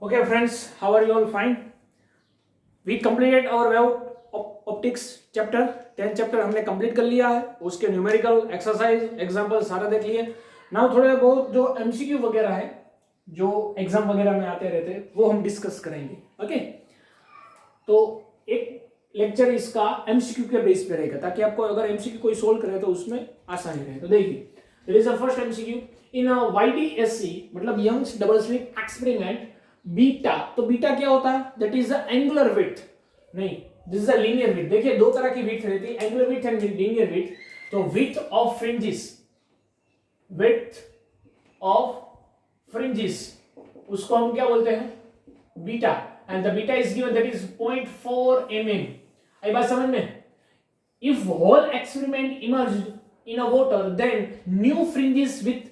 Okay, friends, how are you all? Fine. We completed our web optics chapter 10 chapter हमने complete कर लिया है. उसके न्यूमेरिकल एक्सरसाइज एग्जांपल सारा देख लिए. नाउ थोड़े बहुत जो एमसीक्यू वगैरह है जो एग्जाम वगैरह में आते रहते हैं वो हम डिस्कस करेंगे. ओके, तो एक लेक्चर इसका एमसीक्यू के बेस पे रहेगा ताकि आपको अगर एमसीक्यू कोई सोल्व करे तो उसमें आसानी रहे. तो देखिए, there is a first MCQ in a YDSC मतलब Young's double slit experiment. Beta, तो बीटा क्या होता है? That is the angular width. नहीं, this is a linear width. देखिए दो तरह की विड्थ रहती है, angular width and linear width. तो width of fringes, width of fringes उसको हम क्या बोलते हैं? Beta. And the beta is given that is 0.4 mm. आई बात समझ में? If whole experiment immersed in a water then new fringes with,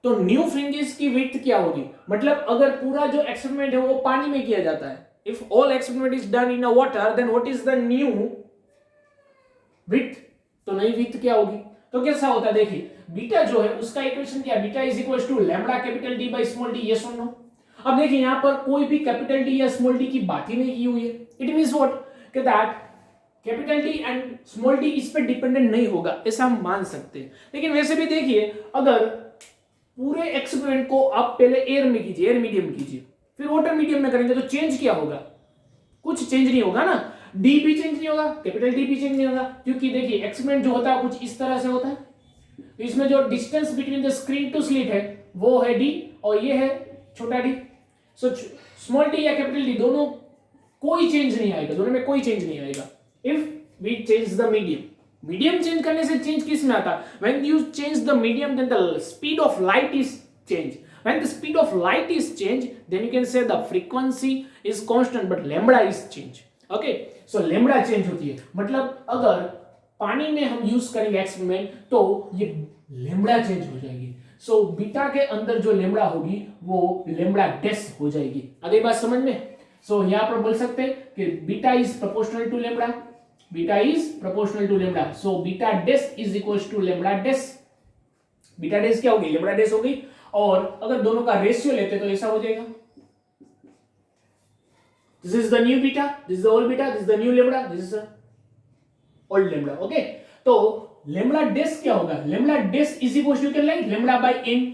तो न्यू फ्रिंजेस की विड्थ क्या होगी? मतलब अगर पूरा जो एक्सपेरिमेंट है वो पानी में किया जाता है, if all experiment is done in a water then what is the new width? तो नई विड्थ क्या होगी? तो कैसा होता है? देखिए बीटा जो है उसका इक्वेशन क्या है? Beta is equal to lambda capital D by small d. Yes और नो? अब देखिए यहां पर कोई भी कैपिटल डी या स्मॉल डी की बात ही नहीं की हुई है. इट मींस व्हाट कि that capital D and small d इस पर डिपेंडेंट नहीं होगा, ऐसा हम मान सकते हैं. लेकिन वैसे भी देखिए, अगर पूरे एक्सपेरिमेंट को आप पहले एयर में कीजिए, एयर मीडियम कीजिए, फिर वाटर मीडियम में करेंगे तो चेंज क्या होगा? कुछ चेंज नहीं होगा ना. डी भी चेंज नहीं होगा, कैपिटल डी भी चेंज नहीं होगा, क्योंकि देखिए एक्सपेरिमेंट जो होता है कुछ इस तरह से होता है. तो इसमें जो distance between the screen to slit है वो है डी और ये है छोटा डी. सो स्मॉल डी या कैपिटल डी दोनों कोई चेंज नहीं आएगा, दोनों में कोई चेंज नहीं आएगा. If we change the medium, medium change करने से चेंज किस में आता? When you change the medium then the speed of light is change. When the speed of light is change then you can say the frequency is constant but lambda is change. Okay, so lambda change होती है. मतलब अगर पानी में हम use करेंगे experiment तो ये लैम्बडा चेंज हो जाएगी. सो बीटा के अंदर जो लैम्बडा होगी वो लैम्बडा डेस हो जाएगी. अगली बात समझ में? सो यहां पर बोल सकते हैं कि beta is proportional to lambda. Beta is proportional to lambda. So beta dash is equals to lambda dash. Beta dash क्या होगी? लैम्बडा डेस होगी. और अगर दोनों का रेशियो लेते तो ऐसा हो जाएगा. This is the new beta, this is the old beta, this is the new lambda, this is the old lambda. Okay, तो लैम्बडा डेस क्या होगा? Lambda dash is equals to can like lambda by n.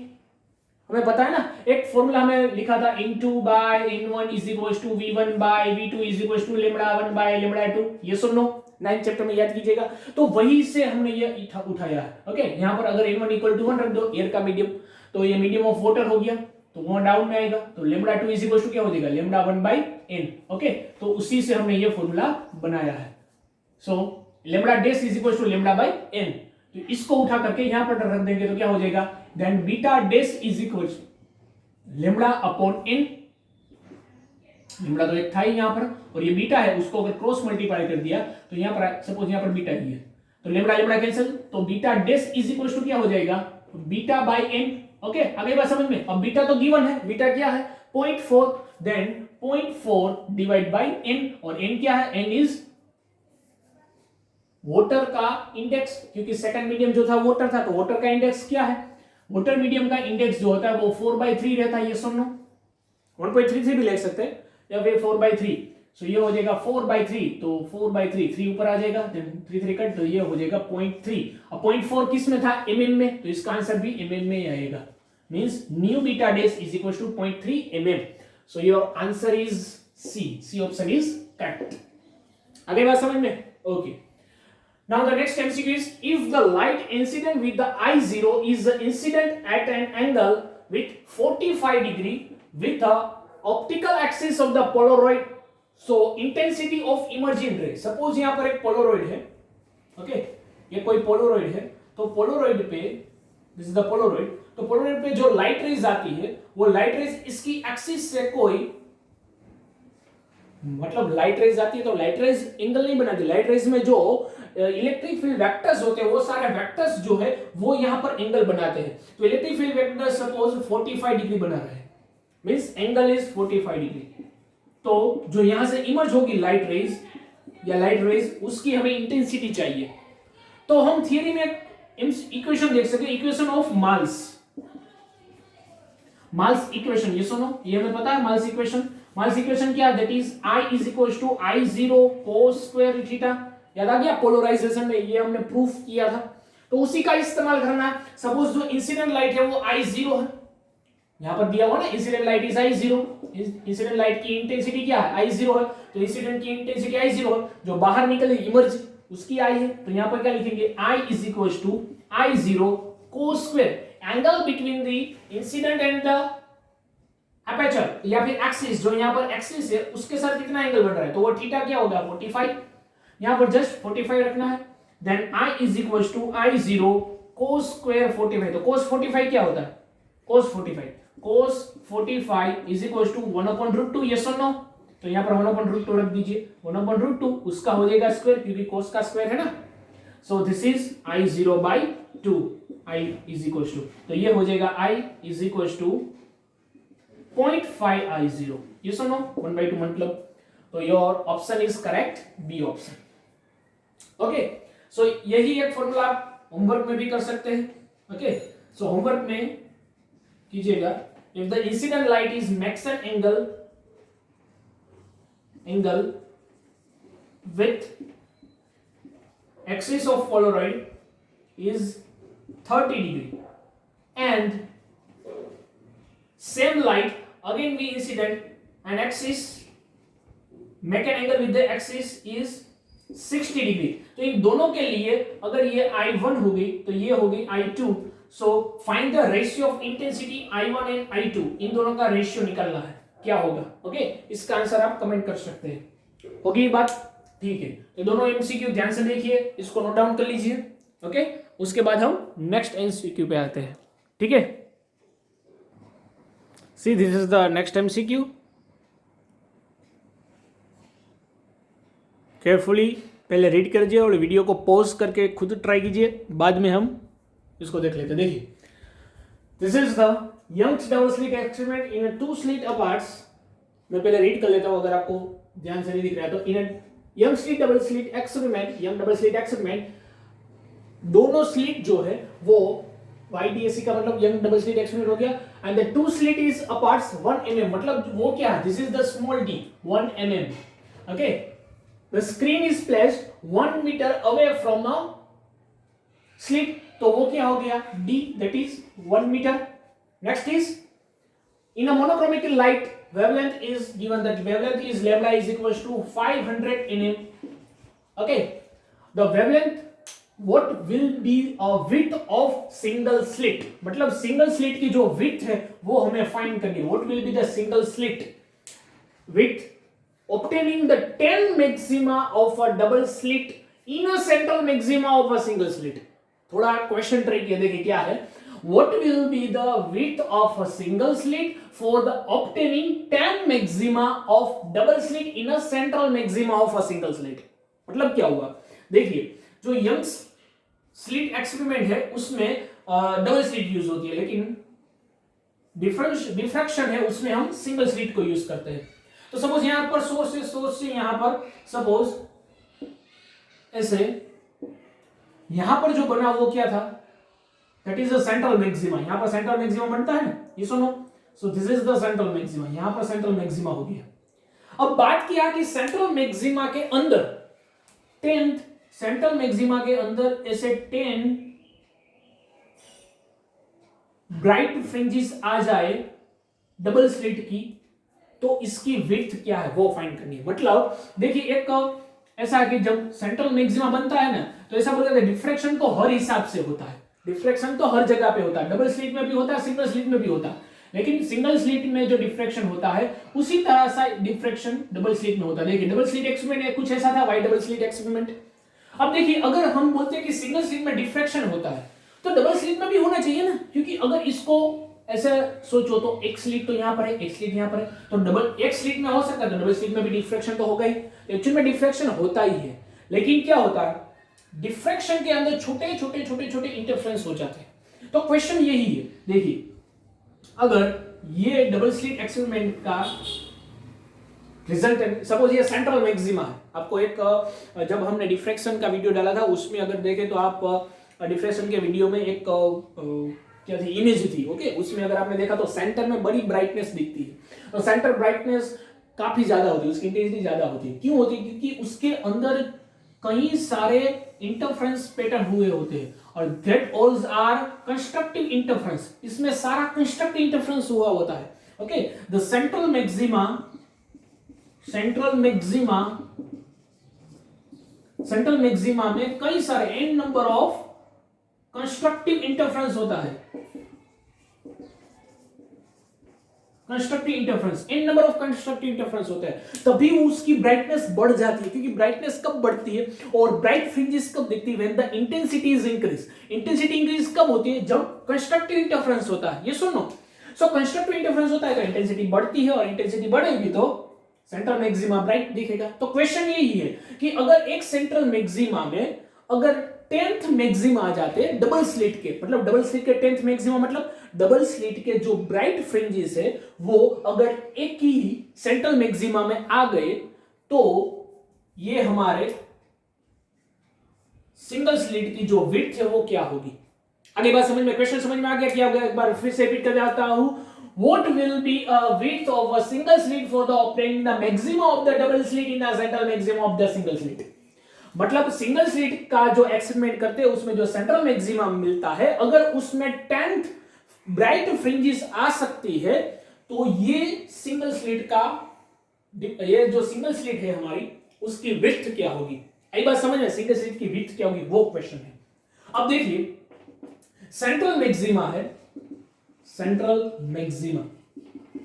हमें पता है ना, एक formula हमें लिखा था n2 by n1 is equals to v1 by v2 is equals to lambda 1 by lambda 2. yes or no? 9th chapter में याद कीजिएगा. तो वही से हमने ये उठाया है. ओके, यहां पर अगर n1 इक्वल टू 1 रख दो, एयर का मीडियम, तो ये मीडियम ऑफ वाटर हो गया, तो वहां डाउन में आएगा, तो lambda 2 is equals to क्या हो जाएगा? lambda 1 by n. ओके, तो उसी से हमने ये फॉर्मूला बनाया है. सो lambda dash is equals to lambda by n. तो इसको उठा करके यहां पर रख देंगे तो क्या हो जाएगा? Then beta dash is equals lambda upon n. Lambda तो एक था ही यहां पर, और ये बीटा है, उसको अगर क्रॉस मल्टीप्लाई कर दिया तो यहां पर सपोज यहां पर बीटा ही है, तो लैम्बडा लैम्बडा कैंसिल, तो beta dash is equals to क्या हो जाएगा? Beta by n. ओके, आगे बात समझ में? अब बीटा तो गिवन है, बीटा क्या है? 0.4. देन 0.4 डिवाइड बाय n, और n क्या है? n इज वाटर का इंडेक्स, क्योंकि सेकंड मीडियम जो था वाटर था, तो वाटर का इंडेक्स क्या है? वाटर मीडियम का इंडेक्स जो होता है वो 4/3 रहता है. ये सुनो, 1.33 भी लिख सकते हैं या फिर 4/3. सो ये हो जाएगा 4/3, तो 4/3 3 ऊपर आ जाएगा, देन 3 कट, तो ये हो जाएगा 0.3. अब 0.4 किस में था? mm में, तो इसका आंसर भी mm में ही आएगा. Means new beta dash is equal to 0.3 mm. So your answer is C option is correct. आगे बात समझ में? Okay. Now the next MCQ is, if the light incident with the I0 is incident at an angle with 45 degree with the optical axis of the Polaroid, so intensity of emerging ray. Suppose यहाँ पर एक Polaroid है, okay? ये कोई Polaroid है, तो Polaroid पे, this is the Polaroid, तो Polaroid पे जो light rays आती है, वो light rays इसकी axis से कोई, मतलब लाइट रेज आती है तो लाइट रेज एंगल नहीं बनाती. लाइट रेज में जो इलेक्ट्रिक फील्ड वेक्टर्स होते हैं वो सारे वेक्टर्स जो है वो यहां पर एंगल बनाते हैं. तो electric field vector suppose 45 degree बना रहा है, मींस एंगल इज 45 डिग्री. तो जो यहां से इमर्ज होगी लाइट रेज या लाइट रेज, उसकी हमें इंटेंसिटी चाहिए. तो हम थियरी में इक्वेशन देख सकते हैं, equation of mass. Malus equation, ये सुनो, ये हमें पता है माल्स इक्वेशन। माल्स इक्वेशन क्या, that is I is equal to I0 cos square theta. याद आ गया, पोलराइजेशन में ये हमने प्रूफ किया था, तो उसी का इस्तेमाल करना है। सपोज जो इंसिडेंट लाइट है वो I0 है, यहां पर दिया हुआ ना, incident light is I0, incident light की इंटेंसिटी क्या है, I0 है, तो इंसिडेंट की इंटेंसिटी I0 है, जो बाहर निकले इमर्ज उसकी I है, तो यहां पर क्या लिखेंगे, I is equal to I0 cos square, angle between the incident and the aperture या फिर एक्सिस, जो यहां पर एक्सिस है उसके साथ कितना एंगल बन रहा है, तो वो थीटा क्या होगा 45, यहां पर जस्ट 45 रखना है। Then I is equal to I0 cos square 45, तो cos 45 क्या होता है, cos 45 is equal to 1/√2, yes और नो, तो यहां पर 1/√2 रख दीजिए, 1/√2 उसका हो जाएगा स्क्वायर, क्योंकि cos का स्क्वायर है ना, so this is I0/2, I is equal to, तो ये हो जाएगा I is equal to 0.5 I0, yes और नो, 1/2 मतलब, तो your option is correct, B option. Okay, so यही एक फॉर्मूला आप होमवर्क में भी कर सकते हैं। ओके, सो होमवर्क में कीजिएगा, if the incident light is makes an angle with axis of Polaroid is 30 degree and same light again be incident and axis make an angle with the axis is 60 degree, तो इन दोनों के लिए अगर ये I1 हो गई तो ये हो गई I2, so find the ratio of intensity I1 and I2, इन दोनों का रेशियो निकालना है, क्या होगा। ओके, इसका आंसर आप कमेंट कर सकते हैं, होगी ये बात, ठीक है। तो दोनों एमसीक्यू ध्यान से देखिए, इसको नोट डाउन कर लीजिए। ओके, उसके बाद हम नेक्स्ट एमसीक्यू पे आते हैं, ठीक है। See this is the next MCQ, carefully पहले रीड कीजिए और वीडियो को पॉज करके खुद ट्राई कीजिए, बाद में हम इसको देख लेते हैं। देखिए, this is the Young's double slit experiment in 2 slit aparts. मैं पहले रीड कर लेता हूं अगर आपको ध्यान से नहीं दिख रहा है तो। इन यंग डबल स्लिट एक्सपेरिमेंट, दोनों स्लिट जो है वो YDSC का मतलब यंग डबल स्लिट एक्सपेरिमेंट हो गया, and the 2 slit is aparts 1 mm, मतलब वो क्या है, this is the small d 1 mm। Okay, the screen is placed 1 metre away from the slit, तो वो क्या हो गया d, that is 1 metre. Next is in a monochromatic light wavelength is given, that wavelength is lambda is equals to 500 nm। okay, the wavelength, what will be a width of single slit, मतलब single slit की जो width है वो हमें find करनी है। what will be the single slit width obtaining the 10 maxima of a double slit in a central maxima of a single slit। थोड़ा question trick है, देखिए क्या है, what will be the width of a single slit for the obtaining 10 maxima of double slit in a central maxima of a single slit। मतलब क्या हुआ, देखिए जो यंग्स स्लिट एक्सपेरिमेंट है उसमें डबल स्लिट यूज होती है, लेकिन डिफ्रैक्शन है उसमें हम सिंगल स्लिट को यूज करते हैं। तो सपोज यहां पर सोर्स से यहां पर सपोज ऐसे यहां पर जो बना वो क्या था, that is the central maxima. यहां पर सेंट्रल मैक्सिमा बनता है ना, ये सुनो, सो this is the central maxima, यहां पर सेंट्रल मैक्सिमा हो गया। अब बात किया कि सेंट्रल मैक्सिमा के अंदर 10th सेंट्रल मैक्सिमा के अंदर ऐसे 10 ब्राइट फ्रिंजेस आ जाए डबल स्लिट की, तो इसकी विड्थ क्या है वो फाइंड करनी है। मतलब देखिए एक ऐसा है कि जब सेंट्रल मैक्सिमा बनता है ना, तो ऐसा बोलते हैं डिफ्रैक्शन तो हर हिसाब से होता है, डिफ्रैक्शन तो हर जगह पे होता है, डबल स्लिट में भी होता है, सिंगल स्लिट में भी होता है, लेकिन सिंगल स्लिट में जो डिफ्रैक्शन होता है उसी तरह सा डिफ्रैक्शन डबल स्लिट में होता है। देखिए डबल स्लिट एक्सपेरिमेंट कुछ ऐसा था, वाई डबल स्लिट एक्सपेरिमेंट। अब देखिए अगर हम बोलते हैं कि सिंगल स्लिट में डिफ्रैक्शन होता है तो डबल स्लिट में भी होना चाहिए ना, क्योंकि अगर इसको ऐसे सोचो तो एक स्लिट तो यहां पर है, एक स्लिट यहां पर है, तो डबल एक स्लिट में हो सकता है, तो डबल स्लिट में भी डिफ्रैक्शन तो होगा ही। एक्चुअली में डिफ्रैक्शन होता ही है, लेकिन क्या होता है डिफ्रैक्शन के अंदर छोटे छोटे इंटरफेरेंस हो जाते हैं। तो क्वेश्चन यही है, देखिए अगर ये डबल स्लिट एक्सपेरिमेंट का रिजल्ट है, सपोज ये सेंट्रल मैक्सिमा है, आपको एक जब हमने डिफ्रैक्शन का वीडियो डाला था उसमें अगर देखें तो आप डिफ्रैक्शन के वीडियो में एक क्या थी, इमेज थी। ओके, उसमें अगर आपने देखा तो सेंटर में बड़ी ब्राइटनेस दिखती है, तो सेंटर ब्राइटनेस काफी ज्यादा होती है, उसकी इंटेंसिटी ज्यादा होती है। क्यों होती है? क्योंकि उसके अंदर कई सारे इंटरफ्रेंस पैटर्न हुए होते हैं, और दैट ऑल्स आर कंस्ट्रक्टिव इंटरफ्रेंस, इसमें सारा कंस्ट्रक्टिव इंटरफ्रेंस हुआ होता है। ओके, द सेंट्रल मैक्सिमा में कई सारे n number of constructive interference होता है, constructive interference, n number of constructive interference होता है, तभी उसकी ब्राइटनेस बढ़ जाती है। क्योंकि ब्राइटनेस कब बढ़ती है और ब्राइट फ्रिंजेस कब दिखती है? When the intensity is increase. Intensity increase कब होती है? जब कंस्ट्रक्टिव इंटरफ्रेंस होता है। ये सुनो, सो कंस्ट्रक्टिव इंटरफ्रेंस होता है तो इंटेंसिटी बढ़ती है, और इंटेंसिटी बढ़ेगी तो सेंट्रल मैक्सिमा ब्राइट दिखेगा। तो क्वेश्चन यही है कि अगर एक सेंट्रल मैक्सिमा में अगर 10th मैक्सिमा आ जाते डबल स्लिट के, मतलब डबल स्लिट के 10th मैक्सिमा, मतलब डबल स्लिट के जो ब्राइट फ्रिंजेस है वो अगर एक ही सेंट्रल मैक्सिमा में आ गए तो ये हमारे सिंगल स्लिट की जो विड्थ है वो क्या होगी। आगे बात समझ में, क्वेश्चन समझ में आ गया? क्या होगा, एक बार फिर से रिपीट कर जाता हूं। What will be a width of a single slit for the obtaining the maximum of the double slit in the central maximum of the single slit? मतलब सिंगल स्लिट का जो एक्सपेरिमेंट करते हैं उसमें जो सेंट्रल मैक्सिमा मिलता है, अगर उसमें 10th ब्राइट फ्रिंजेस आ सकती है तो ये सिंगल स्लिट का, ये जो सिंगल स्लिट है हमारी, उसकी विड्थ क्या होगी। आई बात समझ में? सिंगल स्लिट की विड्थ क्या होगी वो क्वेश्चन है। अब देखिए, सेंट्रल मैक्सिमा है, सेंट्रल मैक्सिमा,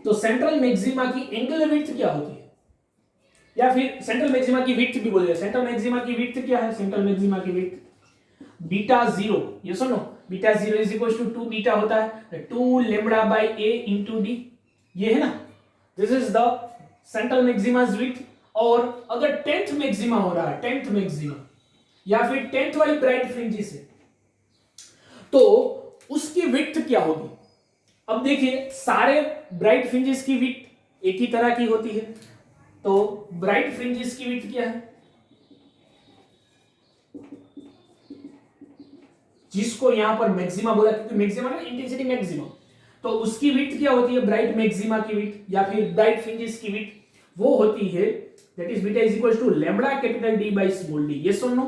तो सेंट्रल मैक्सिमा की एंगुलर विड्थ क्या होती है, या फिर सेंट्रल मैक्सिमा की विड्थ भी बोले। सेंट्रल मैक्सिमा की विड्थ क्या है? सेंट्रल मैक्सिमा की विड्थ बीटा 0, ये सुनो, beta 0 is equal to 2 beta होता है 2 lambda by a into D, ये है ना, दिस इज द सेंट्रल मैक्सिमा's विड्थ। और अगर 10th मैक्सिमा हो रहा है, 10th मैक्सिमा या फिर 10th वाली ब्राइट फ्रिंजेस है, तो उसकी विड्थ क्या होगी। अब देखिए, सारे ब्राइट फ्रिंजेस की विड्थ एक ही तरह की होती है, तो ब्राइट फ्रिंजेस की विड्थ क्या है, जिसको यहां पर मैक्सिमा बोला, क्योंकि मैक्सिमा ना इंटेंसिटी मैक्सिमा, तो उसकी विड्थ क्या होती है, ब्राइट मैक्सिमा की विड्थ या फिर ब्राइट फ्रिंजेस की विड्थ, वो होती है that is beta is equal to lambda capital D by small d. ये सुनो,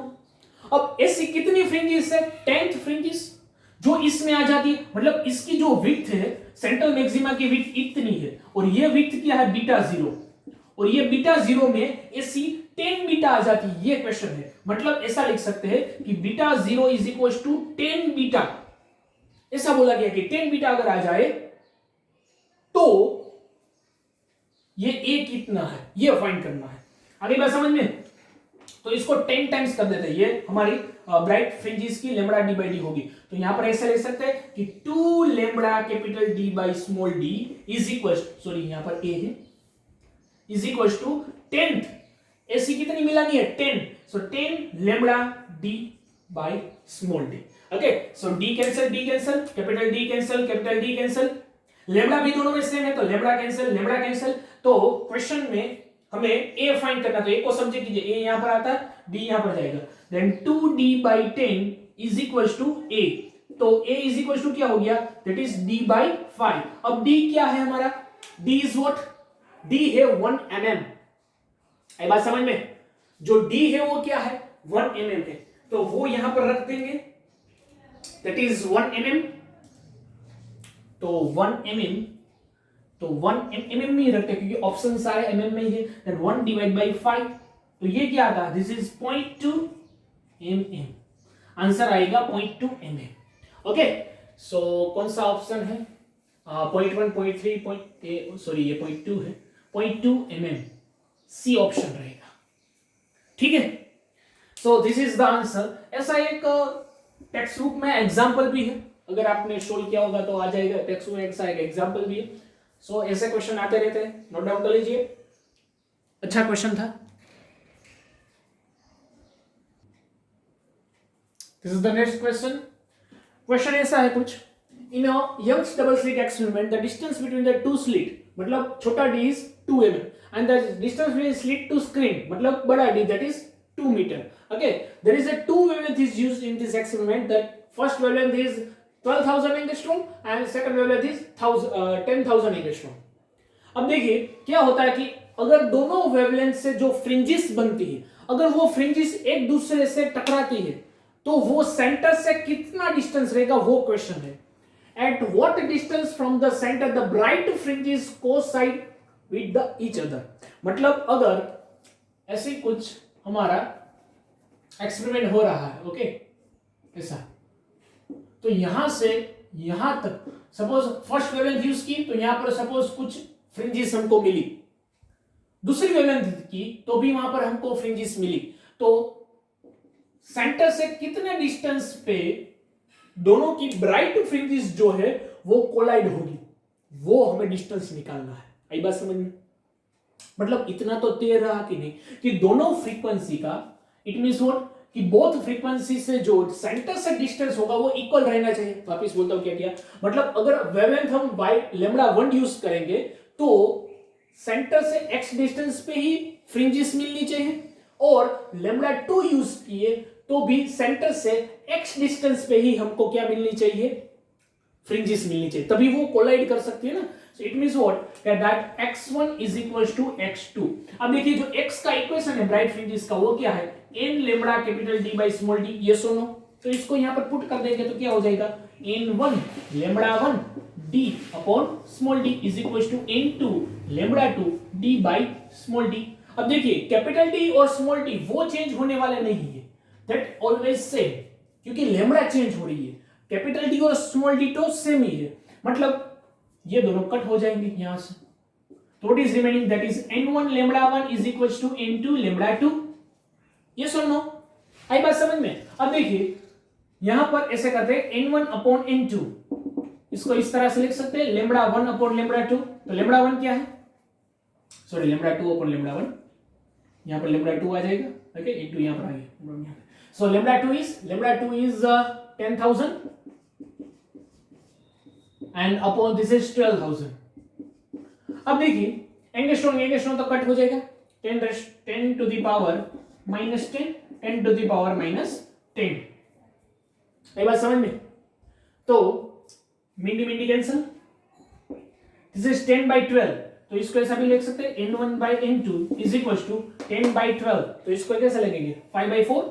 अब ऐसी कितनी फ्रिंजेस है, 10th फ्रिंजेस जो इसमें आ जाती है, मतलब इसकी जो विड्थ है, सेंट्रल मैक्सिमा की विड्थ इतनी है, और ये विड्थ क्या है, बीटा 0, और ये बीटा 0 में ऐसी 10 बीटा आ जाती है। ये क्वेश्चन है, मतलब ऐसा लिख सकते हैं कि beta 0 is equal to 10 beta, ऐसा बोला गया कि 10 बीटा अगर आ जाए तो ये a कितना है, ये फाइंड करना है। आगे बात समझ में, तो इसको 10 टाइम्स कर देते हैं, ये हमारी ब्राइट फ्रिंजेस की लैम्बडा डी बाई डी होगी। तो यहां पर ऐसे लिख सकते हैं कि 2 lambda capital D by small D is equal, sorry यहां पर a है, इज इक्वल टू 10th, ऐसी कितनी मिलानी है, 10, सो 10 lambda D by small D. Okay, so D cancel, capital D cancel, capital D cancel, lambda भी दोनों में सेम है तो लैम्बडा कैंसिल। तो क्वेश्चन में हमें a फाइंड करना, तो a को सब्जेक्ट कीजिए, a यहां पर आता है, d यहां पर जाएगा, then 2d by 10 is equal to a, तो a इज इक्वल टू क्या हो गया, दैट इज d by 5। अब d क्या है हमारा, d इज व्हाट, d है 1 mm। आई बात समझ में, जो d है वो क्या है, 1 mm है, तो वो यहां पर रख देंगे, दैट इज 1 mm, तो 1 mm, तो 1 mm में ही रखते हैं क्योंकि ऑप्शन सारे mm में ही है, देन 1 डिवाइड बाय 5, तो ये क्या आता, दिस इज 0.2 mm, आंसर आएगा 0.2 mm। ओके, सो कौन सा ऑप्शन है, 0.1 0.3 सॉरी ये 0.2 है, 0.2 mm, सी ऑप्शन रहेगा। ठीक है, so this is the answer. ऐसा एक टेक्स्ट बुक में एग्जाम्पल भी है, अगर आपने सोल्व किया होगा तो आ जाएगा, टेक्स्ट बुक ऐसा एक एग्जाम्पल भी है। सो ऐसे क्वेश्चन आते रहते हैं, नोट डाउन कर लीजिए। अच्छा क्वेश्चन था। This is the next question. Question ऐसा है कुछ, in a Young's double slit experiment the distance between the two slit, मतलब छोटा d is 2 mm and the distance between slit to screen, मतलब बड़ा d that is 2 metre. Okay, there is a 2 wavelength is used in this experiment. The first wavelength is 12,000 angstrom and second wavelength is 10,000 angstrom. अब देखिए क्या होता है कि अगर दोनों वेवलेंथ से जो फ्रिंजेस बनती है, अगर वो फ्रिंजेस एक दूसरे से टकराती है तो वो सेंटर से कितना डिस्टेंस रहेगा वो क्वेश्चन है। At what distance from the centre the bright fringes coincide with the each other. मतलब अगर ऐसे कुछ हमारा एक्सपेरिमेंट हो रहा है, ओके, ऐसा, तो यहां से यहां तक सपोज फर्स्ट वेवलेंथ यूज की तो यहां पर सपोज कुछ फ्रिंजेस हमको मिली, दूसरी वेवलेंथ की तो भी वहां पर हमको फ्रिंजेस मिली, तो सेंटर से कितने डिस्टेंस पे दोनों की ब्राइट फ्रिंजेस जो है वो कोलाइड होगी, वो हमें डिस्टेंस निकालना है। आई बात समझ में? मतलब इतना तो तय रहा कि नहीं कि दोनों फ्रीक्वेंसी का, इट मींस व्हाट, कि बोथ फ्रीक्वेंसी से जो सेंटर से डिस्टेंस होगा वो इक्वल रहना चाहिए। वापिस बोलता हूं क्या किया, मतलब अगर वेवलेंथ हम बाय λ1 यूज करेंगे तो सेंटर से x डिस्टेंस पे ही फ्रिंजेस मिलनी चाहिए, और λ2 यूज किए तो भी सेंटर से x डिस्टेंस पे ही हमको क्या मिलनी चाहिए, फ्रिंजेस मिलनी चाहिए, तभी वो कोलाइड कर सकती है ना। So it means what that x1 is equals to x2। अब देखिए जो x का इक्वेशन है ब्राइट फ्रिंजेस का वो क्या है, n λ capital D by small d, yes और नो। तो इसको यहां पर पुट कर देंगे तो क्या हो जाएगा, n1 λ1 d upon small d is equals to n2 λ2 d by small d। अब देखिए कैपिटल D और स्मॉल d वो चेंज होने वाले नहीं है, दैट ऑलवेज सेम, क्योंकि λ चेंज हो रही है, कैपिटल D और स्मॉल d तो सेम ही है, मतलब ये दोनों कट हो जाएंगे यहां से, तो what is remaining, that is n1 λ1 is equals to n2 λ2, yes और नो। आई बात समझ में? अब देखिए यहां पर ऐसे करते हैं n1 अपॉन n2, इसको इस तरह से लिख सकते हैं λ1 अपॉन λ2, तो λ1 क्या है, सॉरी λ2 अपॉन λ1, यहां पर λ2 आ जाएगा, ओके, n2 यहां पर आ गया, so λ2 is 10,000 and upon this is 12,000। अब देखिए एंगस्ट्रॉम तो कट हो जाएगा, 10 to the power minus 10 to the power minus 10। ये बात समझ में? तो मिंडी कैंसिल, दिस इज 10 बाई 12, तो इसको ऐसा भी लिख सकते हैं n1 by n2 is equal to 10 by 12, तो इसको कैसे लिखेंगे 5 बाई 4,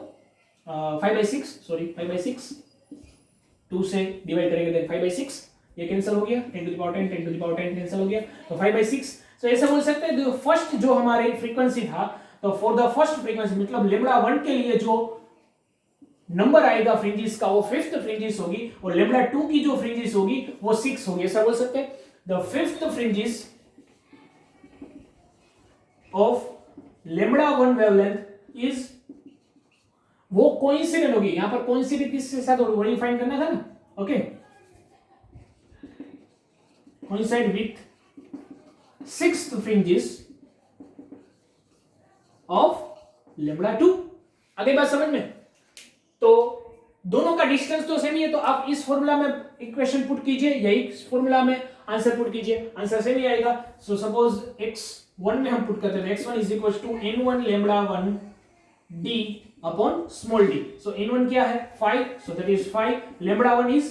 5 बाई 6, सॉरी 5 बाई 6, 2 से डिवाइड करेंगे तो 5 बाई 6, ये कैंसिल हो गया, 10 to the power 10, 10 to the power 10 cancel हो गया, तो 5 बाई 6। तो ऐसा बोल सकते हैं फर्स्ट जो हमारे फ्रीक्वेंसी था, तो फॉर द फर्स्ट फ्रीक्वेंसी मतलब λ1 के लिए जो नंबर आएगा फ्रिंजेस का वो फिफ्थ फ्रिंजेस होगी, और λ2 की जो फ्रिंजेस होगी वो 6 होगी, ऐसा बोल सकते हैं the fifth fringes of λ1 wavelength is, वो कोइंसिडेंट होगी, यहां पर कोइंसिडेंट किसके साथ होगी वही फाइंड करना था ना, okay, coincide with sixth fringes of λ2। आगे बात समझ में? तो दोनों का डिस्टेंस तो सेम ही है, तो आप इस फॉर्मूला में इक्वेशन पुट कीजिए, यही फॉर्मूला में आंसर पुट कीजिए, आंसर सेम ही आएगा। सो सपोज x1 में हम पुट करते हैं, x1 is equal to n1 λ1 d upon small d। So n1 क्या है 5, so that is 5, λ1 is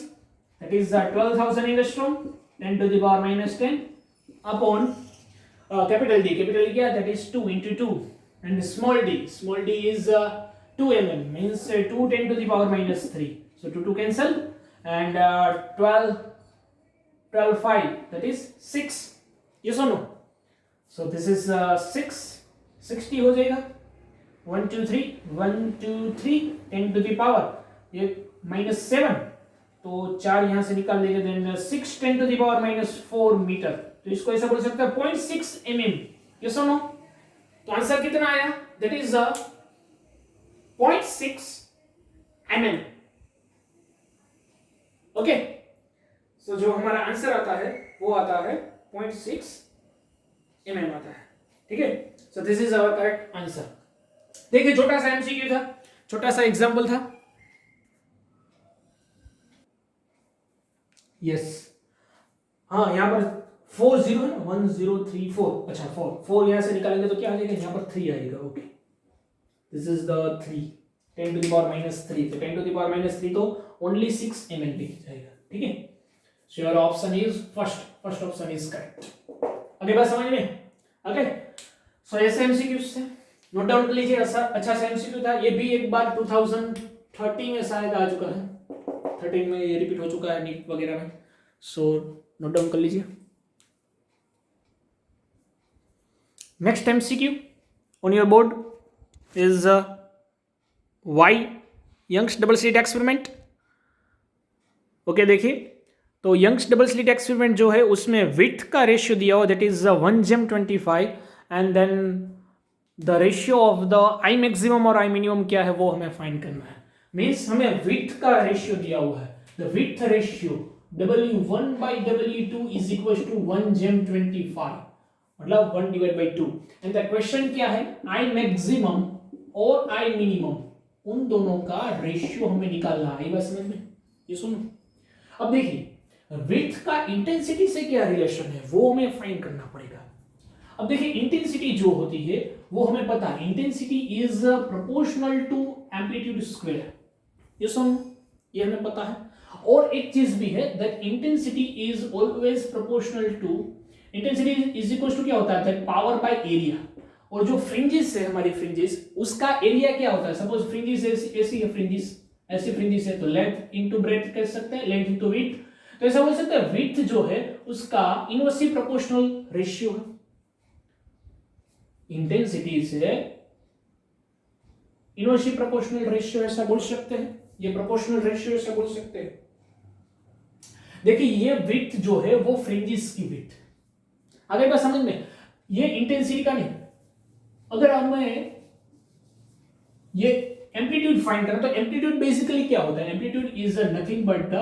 that is 12,000 angstrom 10 to the power minus 10 upon capital D क्या, that is 2 into 2, and small d is 2 mm, means 2 10 to the power minus 3, so 2 cancel, and 12 5, that is 6, yes or no? So this is 6, 60 हो जाएगा, 1 2 3 10 to the power ये minus 7, तो 4 यहां से निकाल देंगे, then 6 10 to the power minus 4 metre, तो इसको ऐसा बोल सकते हैं 0.6 mm, यस और नो। तो आंसर कितना आया, that is 0.6 mm, okay. So जो हमारा आंसर आता है वो आता है 0.6 mm आता है, ठीक है। So this is our correct answer. देखिए छोटा सा एमसीक्यू था, छोटा सा एग्जांपल था, यस हाँ, यहाँ पर 4 0 है ना, 1 0 3 4, अच्छा 4 यहाँ से निकालेंगे तो क्या आ जाएगा, यहाँ पर 3 आएगा, okay, this is the 3, 10 to the power minus 3, तो 10 टू द पावर माइनस 3 तो ओनली 6 mm पे जाएगा, ठीक है। ठीक है, सो your option is first option is correct. अगली बात समझ में? ओके, सो ऐसे एमसीक्यू से नोट डाउन कर लीजिए। अच्छा सा एमसीक्यू था ये भी, एक बार 2013 में शायद आ चुका है, 13 में ये रिपीट हो चुका है नीट वगैरह में। सो नोट डाउन कर लीजिए। Next MCQ on your board is why Young's double slit experiment. Okay, देखिए तो यंग्स डबल स्लिट एक्सपेरिमेंट जो है उसमें विड्थ का रेशियो दिया हुआ that is 1:25 and then the ratio of the I maximum और आई मिनिमम क्या है वो हमें फाइंड करना है। मीन्स हमें विड्थ का रेशियो दिया हुआ है, the width ratio W1/W2 is equal to 1:25 मतलब 1/2 एंड द क्वेश्चन क्या है, आई मैक्सिमम और आई मिनिमम उन दोनों का रेशियो हमें निकालना है। बस समझ में? ये सुनो, अब देखिए विड्थ का इंटेंसिटी से क्या रिलेशन है वो हमें फाइंड करना पड़ेगा। अब देखिए इंटेंसिटी जो होती है वो हमें पता है, intensity is proportional to amplitude square. ये सुनो, ये हमें पता है। और एक चीज भी है that intensity is always proportional to, intensity is equal to क्या होता है, पावर बाय एरिया। और जो फ्रिंजेस है हमारी फ्रिंजेस उसका एरिया क्या होता है, सपोज फ्रिंजेस ऐसी है, फ्रिंजेस ऐसी फ्रिंजेस है तो लेंथ इनटू ब्रेड्थ कह सकते हैं, लेंथ इनटू विड्थ। तो ऐसा बोल सकते हैं विड्थ जो है उसका इनवर्सली प्रोपोर्शनल रेशियो है इंटेंसिटी से, इनवर्सली प्रोपोर्शनल रेशियो ऐसा बोल सकते हैं, ये प्रोपोर्शनल रेशियो ऐसा बोल सकते हैं। देखिए ये विड्थ जो है वो फ्रिंजेस की विड्थ, अगर बात समझ में, ये इंटेंसिटी का नहीं। अगर हमें ये एम्पलीट्यूड फाइंड करना तो एम्पलीट्यूड बेसिकली क्या होता है, amplitude is nothing but the,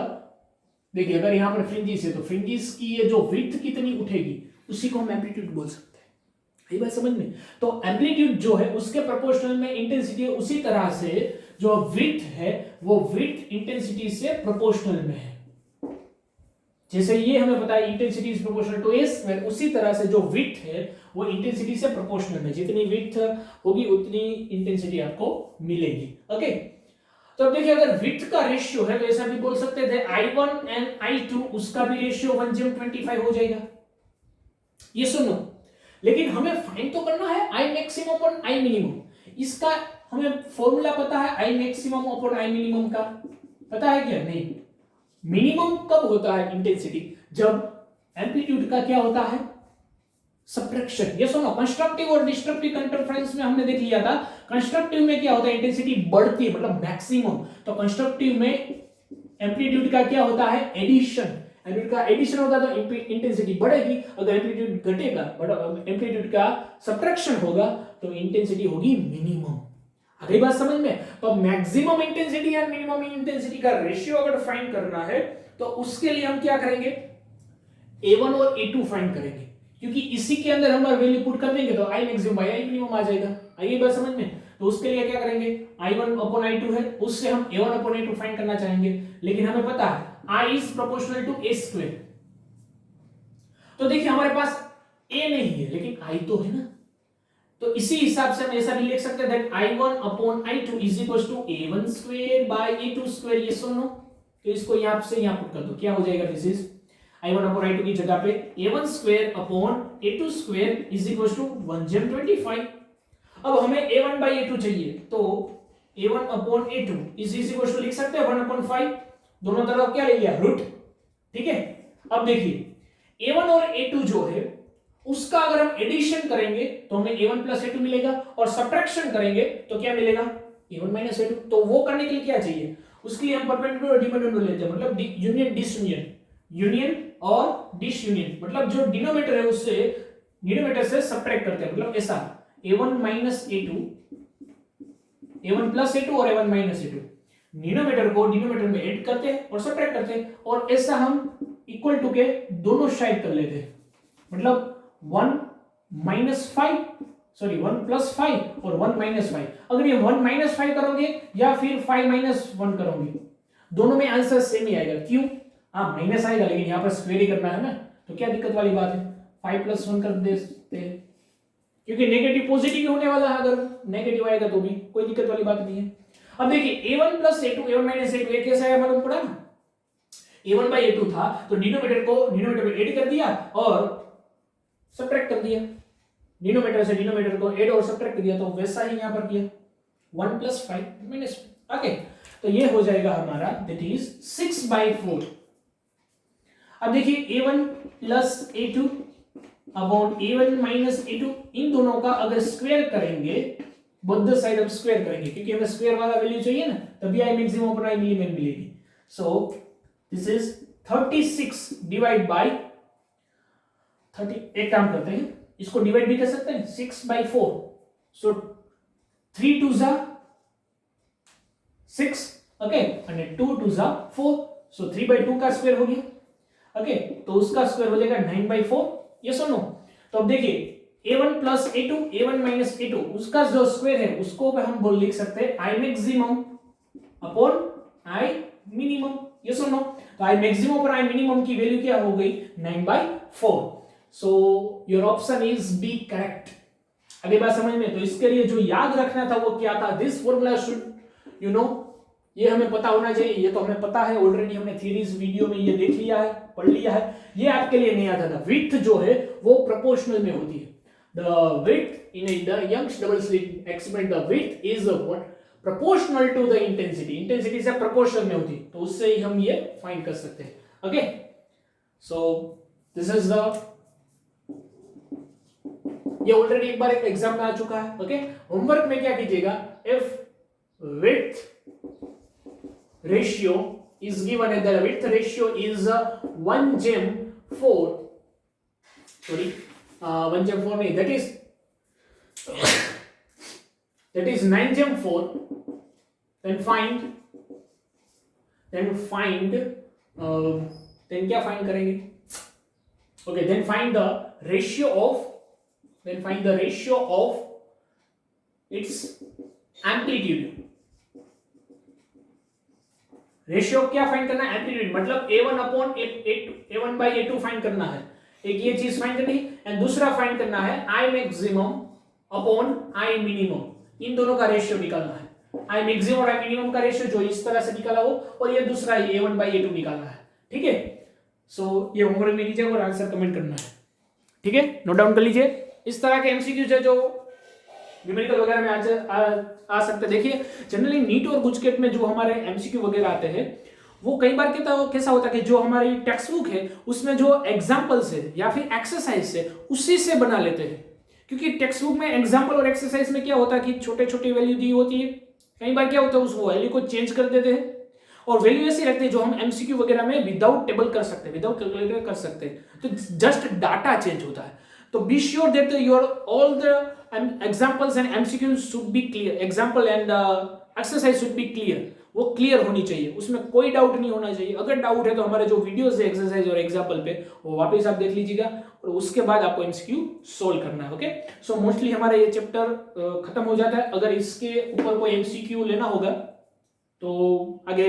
देखिए अगर यहां पर फ्रिंजेस है तो फ्रिंजेस की ये जो विड्थ कितनी उठेगी उसी को हम एम्पलीट्यूड बोल सकते हैं। ये बात समझ में? तो एम्पलीट्यूड जो है उसके प्रोपोर्शनल में इंटेंसिटी है, उसी तरह से जो विड्थ है वो विड्थ इंटेंसिटी से प्रोपोर्शनल में है। जैसे ये हमें पता है intensity is proportional to A square, उसी तरह से जो विड्थ है वो इंटेंसिटी से प्रोपोर्शनल में, जितनी विड्थ होगी उतनी इंटेंसिटी आपको मिलेगी। ओके, तो अब देखिए अगर विड्थ का रेशियो है तो ऐसा भी बोल सकते थे I1 एंड I2 उसका भी रेशियो 1:25 हो जाएगा। ये सुनो, लेकिन हमें फाइंड तो करना है आई मैक्सिमम और आई मिनिमम। इसका हमें फॉर्मूला पता है आई मैक्सिमम और आई मिनिमम का, पता है क्या? नहीं। मिनिमम कब होता है इंटेंसिटी, जब एम्पलीट्यूड का क्या होता है, सब्ट्रैक्शन। ये सुनो, कंस्ट्रक्टिव और डिस्ट्रक्टिव इंटरफेरेंस में हमने देख लिया था, कंस्ट्रक्टिव में क्या होता है इंटेंसिटी बढ़ती है मतलब मैक्सिमम, तो कंस्ट्रक्टिव में एम्पलीट्यूड का क्या होता है, एडिशन। एम्पलीट्यूड का एडिशन होगा तो इंटेंसिटी बढ़ेगी, अगर एम्पलीट्यूड घटेगा एम्पलीट्यूड का सब्ट्रैक्शन होगा तो इंटेंसिटी होगी मिनिमम। अगली बात समझ में? तो मैक्सिमम इंटेंसिटी और मिनिमम इंटेंसिटी का रेशियो अगर फाइंड करना है तो उसके लिए हम क्या करेंगे, A1 और A2 फाइंड करेंगे, क्योंकि इसी के अंदर हम वैल्यू पुट कर देंगे तो I maximum by I minimum आ जाएगा। आइए बात समझ में? तो उसके लिए क्या करेंगे, I1/I2 है, उससे हम A1/A2 फाइंड करना चाहेंगे, लेकिन हमें पता है I is proportional to A square. तो देखिए हमारे पास A नहीं है लेकिन I तो है ना, तो इसी हिसाब से हम ऐसा भी लिख सकते हैं that I1/I2 is equal to A1 square by A2 square. ये सुनो, तो इसको यहां से यहां पुट कर दो, क्या हो जाएगा, दिस इज I1/I2 की जगह पे A1 square upon A2 square is equal to 1/25। अब हमें A1/A2 चाहिए तो A1/A2 इज इक्वल टू लिख सकते हैं 1/5, दोनों तरफ क्या ले लिया, रूट। ठीक है, अब देखिए A1 और A2 जो है उसका अगर हम एडिशन करेंगे तो हमें A1 + A2 मिलेगा, और सब्ट्रैक्शन करेंगे तो क्या मिलेगा, A1 - A2। तो वो करने के लिए क्या चाहिए, उसके लिए हम परपेंडिकुलर डिपेंडेंट लेते हैं, मतलब यूनियन डिसयूनियन, यूनियन और डिसयूनियन, मतलब जो डिनोमिनेटर है उससे न्यूमरेटर से सब्ट्रैक्ट करते हैं, मतलब ऐसा A1 - A2, A1 + A2 और A1 - A2, न्यूमरेटर को डिनोमिनेटर में ऐड करते हैं और सब्ट्रैक्ट करते हैं, और ऐसा हम इक्वल टू के दोनों साइड कर लेते हैं, मतलब 1 - 5 सॉरी 1 + 5 और 1 - 5। अगर ये 1 - 5 करोगे या फिर 5 - 1 करोगे, दोनों में आंसर सेम ही आएगा। क्यों? हाँ माइनस आएगा लेकिन यहाँ पर स्क्वायर ही करना है ना, तो क्या दिक्कत वाली बात है, 5 + 1 कर देते हैं, क्योंकि नेगेटिव पॉजिटिव होने वाला है, अगर नेगेटिव आएगा तो भी कोई दिक्कत वाली बात नहीं है। अब देखिए A1 + A2, A1 - A2 ये कैसा है मालूम पड़ा ना, a1 by a2 था तो डिनोमिनेटर में ऐड कर दिया और सब्ट्रैक्ट कर दिया, डिनोमिनेटर से डिनोमिनेटर को ऐड और सब्ट्रैक्ट दिया, तो वैसा ही यहां पर किया 1 + 5 - ओके। तो ये हो जाएगा हमारा दैट इज 6/4। अब देखिए a1 + a2 upon a1 - a2, इन दोनों का अगर स्क्वायर करेंगे, बोथ द साइड अब स्क्वायर करेंगे क्योंकि हमें स्क्वायर वाला वैल्यू चाहिए ना, तभी I maximum upon I minimum मिलेगी। So this is 36 divide by 30। एक काम करते हैं, इसको डिवाइड भी कर सकते हैं 6/4। सो 3 2 ज़ा 6, ओके, और 2 2 ज़ा 4, सो 3/2 का स्क्वायर हो गया, ओके। तो उसका स्क्वायर हो जाएगा 9/4, यस और नो। तो अब देखिए a1 + a2, a1 - a2, उसका जो स्क्वायर है उसको हम लिख सकते हैं i maximum upon i minimum, yes और नो। तो i मैक्सिमम और i मिनिमम की वैल्यू क्या हो गई 9/4। So your option is B correct. अगली बात समझ में, तो इसके लिए जो याद रखना था वो क्या था, this formula should you know, ये हमें पता होना चाहिए। ये तो हमें पता है ऑलरेडी, हमने थ्योरीज वीडियो में ये देख लिया है, पढ़ लिया है। ये आपके लिए नहीं आता था। विड्थ जो है वो प्रोपोर्शनल में होती है। The width in the Young's double slit experiment, the width is what proportional to the intensity. Intensity से proportional में होती है, तो उससे ही हम ये फाइंड कर सकते हैं, okay? So this is the, ये ऑलरेडी एक बार एक एग्जाम में आ चुका है, ओके। होमवर्क में क्या कीजिएगा, if width ratio is given and the width ratio is 1/4, sorry 1/4 नहीं, that is 9/4, then क्या फाइंड करेंगे, okay, then find the ratio of its amplitude। Ratio क्या फाइंड करना है, एम्पलीट्यूड, मतलब a1/a2 फाइंड करना है। एक ये चीज फाइंड करनी है, एंड दूसरा फाइंड करना है i maximum upon i minimum. इन दोनों का रेशियो निकालना है, i मैक्सिमम और i मिनिमम का रेशियो जो इस तरह से निकाला हो, और ये दूसरा a1/a2 निकालना है, ठीक है। सो ये होमवर्क में कीजिएगा और आंसर कमेंट करना है, ठीक है, नोट डाउन कर लीजिए। इस तरह के एमसीक्यूज है जो न्यूमेरिकल वगैरह में आ सकते हैं। देखिए जनरली नीट और गुजकेट में जो हमारे एमसीक्यू वगैरह आते हैं, वो कई बार कैसा होता है कि जो हमारी टेक्स्ट बुक है उसमें जो एग्जाम्पल्स है या फिर एक्सरसाइज है उसी से बना लेते हैं। क्योंकि टेक्स्ट बुक में एग्जाम्पल और एक्सरसाइज में क्या होता है कि छोटे छोटे वैल्यू दी होती है, कई बार क्या होता है उस वैल्यू को चेंज कर देते हैं और वैल्यू ऐसी रखते हैं जो हम एमसीक्यू वगैरह में विदाउट टेबल कर सकते हैं, विदाउट कैलकुलेटर कर सकते हैं, तो जस्ट डाटा चेंज होता है। तो be sure that your all the examples and MCQs should be clear, example and exercise should be clear, वो क्लियर होनी चाहिए, उसमें कोई डाउट नहीं होना चाहिए। अगर डाउट है तो हमारे जो वीडियोस है एक्सरसाइज और एग्जाम्पल पे वो वापस आप देख लीजिएगा और उसके बाद आपको एमसीक्यू सोल्व करना है, ओके। सो मोस्टली हमारा ये चैप्टर खत्म हो जाता है। अगर इसके ऊपर कोई एमसीक्यू लेना होगा तो आगे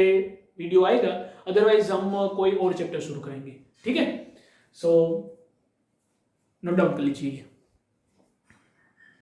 वीडियो आएगा, अदरवाइज हम कोई और चैप्टर शुरू करेंगे, ठीक है। सो नोट डाउन कर लीजिए।